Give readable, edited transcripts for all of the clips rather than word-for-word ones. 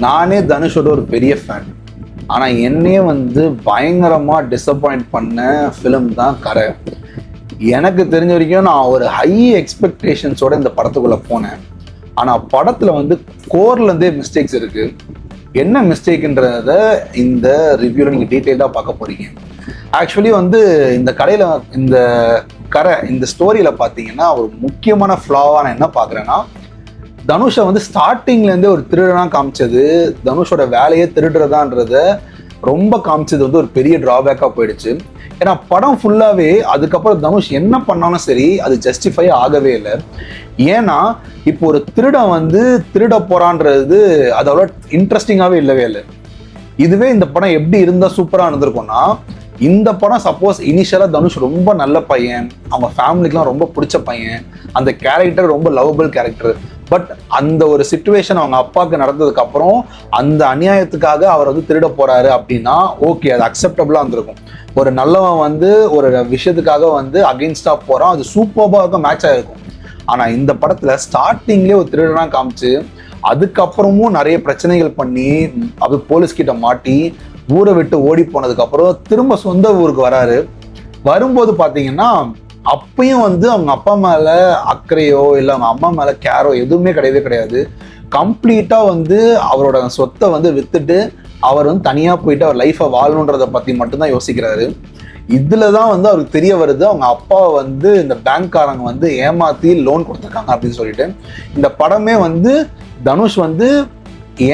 நானே தனுஷோட ஒரு பெரிய ஃபேன். ஆனால் என்னையே வந்து பயங்கரமாக டிசப்பாயிண்ட் பண்ண ஃபிலிம் தான் கரை. எனக்கு தெரிஞ்ச வரைக்கும் நான் ஒரு ஹை எக்ஸ்பெக்டேஷன்ஸோட இந்த படத்துக்குள்ளே போனேன். ஆனால் படத்தில் வந்து கோர்லேருந்தே மிஸ்டேக்ஸ் இருக்குது. என்ன மிஸ்டேக்குன்றத இந்த ரிவ்யூவில் நீங்கள் டீட்டெயிலாக பார்க்க போகிறீங்க. ஆக்சுவலி வந்து இந்த கடையில் இந்த ஸ்டோரியில் பார்த்தீங்கன்னா ஒரு முக்கியமான ஃப்ளாவாக நான் என்ன பார்க்குறேன்னா, தனுஷை வந்து ஸ்டார்டிங்லேருந்தே ஒரு திருடனாக காமிச்சது, தனுஷோட வேலையே திருடுறதான்றத ரொம்ப காமிச்சது வந்து ஒரு பெரிய ட்ராபேக்காக போயிடுச்சு. ஏன்னா படம் ஃபுல்லாகவே அதுக்கப்புறம் தனுஷ் என்ன பண்ணாலும் சரி அது ஜஸ்டிஃபை ஆகவே இல்லை. ஏன்னா இப்போ ஒரு திருடன் வந்து திருட போகிறான்றது அதோட இன்ட்ரெஸ்டிங்காகவே இல்லவே இல்லை. இதுவே இந்த படம் எப்படி இருந்தால் சூப்பராக இருந்திருக்கும்னா, இந்த படம் சப்போஸ் இனிஷியலாக தனுஷ் ரொம்ப நல்ல பையன், அவங்க ஃபேமிலிக்கெலாம் ரொம்ப பிடிச்ச பையன், அந்த கேரக்டர் ரொம்ப லவபிள் கேரக்டர். பட் அந்த ஒரு சிச்சுவேஷன் அவங்க அப்பாவுக்கு நடந்ததுக்கு அப்புறம் அந்த அநியாயத்துக்காக அவர் வந்து திருட போறாரு அப்படின்னா ஓகே, அது அக்செப்டபிளா இருந்திருக்கும். ஒரு நல்லவன் வந்து ஒரு விஷயத்துக்காக வந்து அகெயின்ஸ்டா போறான், அது சூப்பர்பா இருக்கும், மேட்ச் ஆயிருக்கும். ஆனா இந்த படத்துல ஸ்டார்டிங்லேயே ஒரு திருடனா காமிச்சு அதுக்கப்புறமும் நிறைய பிரச்சனைகள் பண்ணி அது போலீஸ்கிட்ட மாட்டி ஊரை விட்டு ஓடி போனதுக்கு அப்புறம் திரும்ப சொந்த ஊருக்கு வராரு. வரும்போது பாத்தீங்கன்னா அப்பயும் வந்து அவங்க அப்பா மேல அக்கறையோ இல்லை அவங்க அம்மா மேல கேரோ எதுவுமே கிடையவே கிடையாது. கம்ப்ளீட்டா வந்து அவரோட சொத்தை வந்து வித்துட்டு அவர் வந்து தனியா போயிட்டு அவர் லைஃபை வாழணுன்றதை பத்தி மட்டும்தான் யோசிக்கிறாரு. இதுலதான் வந்து அவருக்கு தெரிய வருது அவங்க அப்பாவை வந்து இந்த பேங்க்காரங்க வந்து ஏமாத்தி லோன் கொடுத்துருக்காங்க அப்படின்னு சொல்லிட்டு. இந்த படமே வந்து தனுஷ் வந்து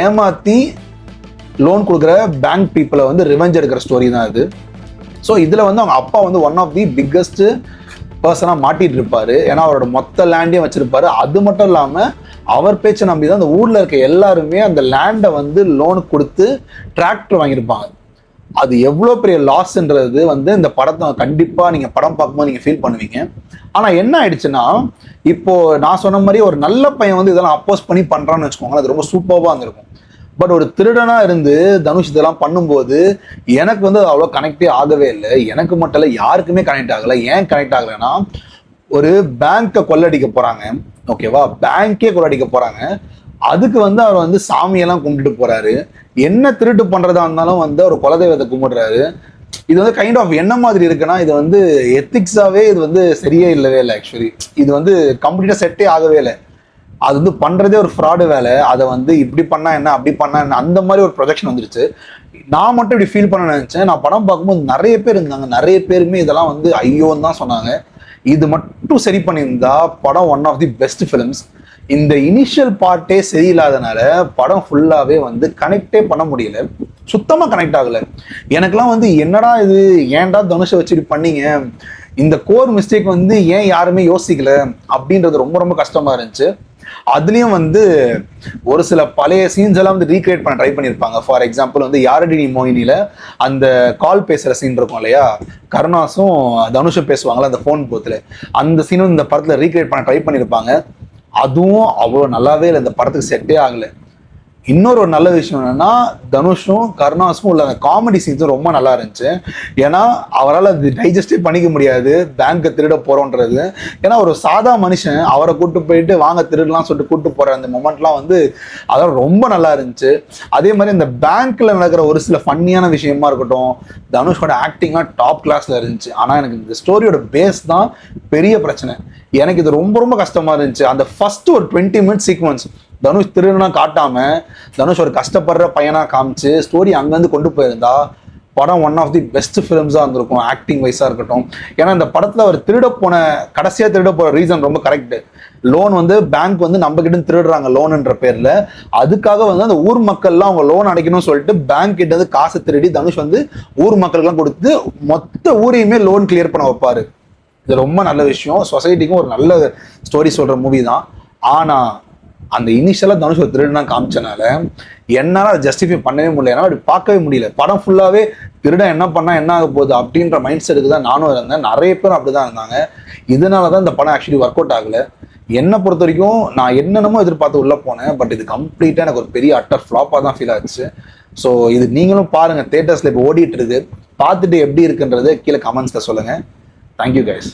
ஏமாத்தி லோன் கொடுக்குற பேங்க் பீப்புளை வந்து ரிவெஞ்ச் எடுக்கிற ஸ்டோரி தான் இது. ஸோ இதில் வந்து அவங்க அப்பா வந்து ஒன் ஆஃப் தி பிக்கஸ்ட் பர்சனாக மாட்டிட்டு இருப்பாரு. ஏன்னா அவரோட மொத்த லேண்டையும் வச்சிருப்பாரு. அது மட்டும் இல்லாமல் அவர் பேச்சை நம்பி தான் அந்த ஊரில் இருக்க எல்லாருமே அந்த லேண்டை வந்து லோனுக்கு கொடுத்து டிராக்டர் வாங்கியிருப்பாங்க. அது எவ்வளோ பெரிய லாஸ்ன்றது வந்து இந்த படத்தை கண்டிப்பாக நீங்கள் படம் பார்க்கும்போது நீங்கள் ஃபீல் பண்ணுவீங்க. ஆனால் என்ன ஆயிடுச்சுன்னா, இப்போ நான் சொன்ன மாதிரி ஒரு நல்ல பையன் வந்து இதெல்லாம் அப்போஸ் பண்ணி பண்ணுறான்னு வச்சுக்கோங்களேன், அது ரொம்ப சூப்பராக இருந்திருக்கும். பட் ஒரு திருடனா இருந்து தனுஷ் இதெல்லாம் பண்ணும்போது எனக்கு வந்து அவ்வளோ கனெக்டே ஆகவே இல்லை. எனக்கு மட்டும் இல்லை, யாருக்குமே கனெக்ட் ஆகலை. ஏன் கனெக்ட் ஆகலைன்னா, ஒரு பேங்கை கொள்ளடிக்க போறாங்க, ஓகேவா, பேங்கே கொள்ளடிக்க போறாங்க. அதுக்கு வந்து அவர் வந்து சாமியெல்லாம் கும்பிட்டு போறாரு. என்ன திருட்டு பண்றதா இருந்தாலும் வந்து அவர் குலதெய்வத்தை கும்பிடுறாரு. இது வந்து கைண்ட் ஆஃப் என்ன மாதிரி இருக்குன்னா, இது வந்து எத்திக்ஸாவே இது வந்து சரியே இல்லவே இல்லை. ஆக்சுவலி இது வந்து கம்ப்ளீட்டா செட்டே ஆகவே இல்லை. அது வந்து பண்றதே ஒரு ஃப்ராடு வேலை. அதை வந்து இப்படி பண்ணா என்ன, அப்படி பண்ணா என்ன, அந்த மாதிரி ஒரு ப்ரொஜெக்ஷன் வந்துருச்சு. நான் மட்டும் இப்படி ஃபீல் பண்ண நினைச்சேன். நான் படம் பார்க்கும்போது நிறைய பேர் இருந்தாங்க, நிறைய பேருமே இதெல்லாம் வந்து ஐயோன்னு தான் சொன்னாங்க. இது மட்டும் சரி பண்ணியிருந்தா படம் one of the best films. இந்த இனிஷியல் பார்ட்டே சரியில்லாதனால படம் ஃபுல்லாவே வந்து கனெக்டே பண்ண முடியல, சுத்தமா கனெக்ட் ஆகல. எனக்குலாம் வந்து என்னடா இது, ஏன்டா தனுஷை வச்சு இப்படி பண்ணீங்க, இந்த கோர் மிஸ்டேக் வந்து ஏன் யாருமே யோசிக்கல அப்படின்றது ரொம்ப ரொம்ப கஷ்டமா இருந்துச்சு. அதுலயும் வந்து ஒரு சில பழைய சீன்ஸ் எல்லாம் வந்து ரீக்ரியேட் பண்ண ட்ரை பண்ணியிருப்பாங்க. ஃபார் எக்ஸாம்பிள் வந்து யாரடி நீ மோகினியில அந்த கால் பேசுற சீன் இருக்கும் இல்லையா, கருணாஸும் தனுஷும் பேசுவாங்களா அந்த ஃபோன் போத்துல, அந்த சீனும் இந்த படத்துல ரீக்ரியேட் பண்ண ட்ரை பண்ணியிருப்பாங்க. அதுவும் அவ்வளோ நல்லாவே இல்லை, இந்த படத்துக்கு செட்டே ஆகலை. இன்னொரு ஒரு நல்ல விஷயம் என்னன்னா, தனுஷும் கருணாஸும் உள்ள அந்த காமெடி சீன்ஸும் ரொம்ப நல்லா இருந்துச்சு. ஏன்னா அவரால் அது டைஜஸ்டே பண்ணிக்க முடியாது பேங்கை திருட போறோன்றது. ஏன்னா ஒரு சாதா மனுஷன் அவரை கூட்டு போயிட்டு வாங்க திருடலாம் சொல்லிட்டு கூட்டு போற அந்த மொமெண்ட்லாம் வந்து அதெல்லாம் ரொம்ப நல்லா இருந்துச்சு. அதே மாதிரி இந்த பேங்க்ல நடக்கிற ஒரு சில ஃபன்னியான விஷயமா இருக்கட்டும், தனுஷோட ஆக்டிங்லாம் டாப் கிளாஸ்ல இருந்துச்சு. ஆனால் எனக்கு இந்த ஸ்டோரியோட பேஸ் தான் பெரிய பிரச்சனை. எனக்கு இது ரொம்ப ரொம்ப கஷ்டமா இருந்துச்சு. அந்த ஃபர்ஸ்ட் ஒரு 20 மினிட்ஸ் சீக்வன்ஸ் தனுஷ் திருடனா காட்டாம தனுஷ் ஒரு கஷ்டப்படுற பையனா காமிச்சு ஸ்டோரி அங்கேருந்து கொண்டு போயிருந்தா படம் ஒன் ஆஃப் தி பெஸ்ட் ஃபிலிம்ஸா இருந்திருக்கும், ஆக்டிங் வைஸா இருக்கட்டும். ஏன்னா இந்த படத்துல அவர் கடைசியா திருட போற ரீசன் ரொம்ப கரெக்ட். லோன் வந்து பேங்க் வந்து நம்ம கிட்ட திருடுறாங்க லோன்ன்ற பேர்ல, அதுக்காக வந்து அந்த ஊர் மக்கள்லாம் அவங்க லோன் அடைக்கணும்னு சொல்லிட்டு பேங்க் கிட்ட வந்து காசை திருடி தனுஷ் வந்து ஊர் மக்களுக்கெல்லாம் கொடுத்து மொத்த ஊரையுமே லோன் கிளியர் பண்ண வைப்பாரு. இது ரொம்ப நல்ல விஷயம், சொசைட்டிக்கும் ஒரு நல்ல ஸ்டோரி சொல்ற மூவி தான். ஆனா அந்த இனிஷியலா தனுஷ் ஒரு திருடனா காமிச்சனால என்னால அதை ஜஸ்டிஃபை பண்ணவே முடியல. ஏன்னா அப்படி பார்க்கவே முடியல. படம் ஃபுல்லாவே திருடன் என்ன பண்ணா என்ன ஆக போகுது அப்படின்ற மைண்ட் செட்டுக்கு தான் நானும் இருந்தேன், நிறைய பேரும் அப்படிதான் இருந்தாங்க. இதனாலதான் இந்த படம் ஆக்சுவலி ஒர்க் அவுட் ஆகல. என்னை பொறுத்த வரைக்கும் நான் என்னென்னமோ எதிர்பார்த்து உள்ள போனேன், பட் இது கம்ப்ளீட்டா எனக்கு ஒரு பெரிய அட்டர் ஃப்ளாப்பா தான் ஃபீல் ஆச்சு. ஸோ இது நீங்களும் பாருங்க, தியேட்டர்ஸ்ல இப்போ ஓடிட்டு இருக்கு, பார்த்துட்டு எப்படி இருக்குன்றது கீழே கமெண்ட்ஸ்ல சொல்லுங்க. Thank you guys.